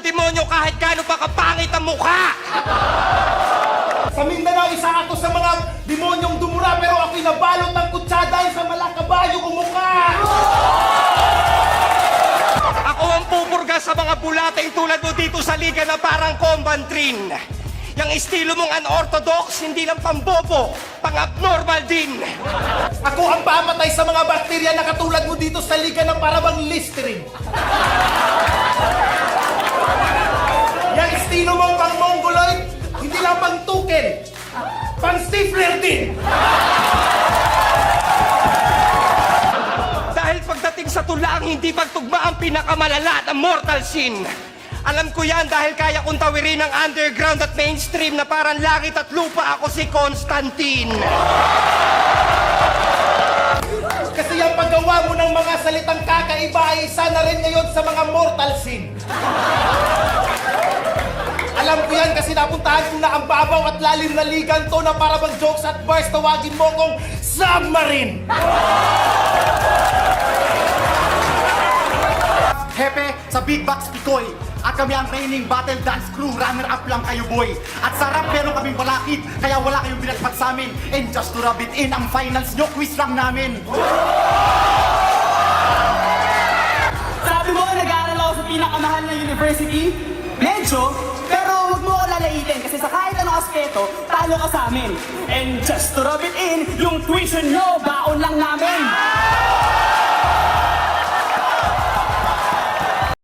demonyo kahit gaano pa kapangit ang mukha! Sa Mindanao, isa ako sa mga demonyong dumura pero ako'y nabalot ng kutsa dahil sa malakabayo kong mukha! Ako ang pupurga sa mga bulating tulad mo dito sa liga na parang Combantrin. Yung estilo mong unorthodox, hindi lang pambobo, pang-abnormal din. Ako ang pamatay sa mga bakterya na katulad mo dito sa liga na parabang Listerine. Yung estilo mong pang-mongoloid, hindi lang pang-tuken, pang-stifler din. Dahil pagdating sa tulang, hindi pagtugma ang pinakamalala at ang mortal sin. Alam ko yan dahil kaya kong tawirin ang underground at mainstream na parang langit at lupa. Ako si Constantine. Kasi yung paggawa mo ng mga salitang kakaiba ay isa na rin ngayon sa mga mortal sin. Alam ko yan kasi napuntahan ko na ang babaw at lalim na ligan to na para bang jokes at bars, tawagin mo kong submarine. Hepe, sa Big Box Pikoy. At kami ang reigning battle dance crew, runner-up lang kayo boy. At sarap pero kaming balakid, kaya wala kayong binatpat sa amin. And just to rub it in, ang finals nyo, quiz lang namin. Sabi mo, nag-aaral ako sa pinakamahal na university? Medyo, pero huwag mo ako lalaitin kasi sa kahit anong aspeto, talo ka sa amin. And just to rub it in, yung tuition nyo, baon lang namin.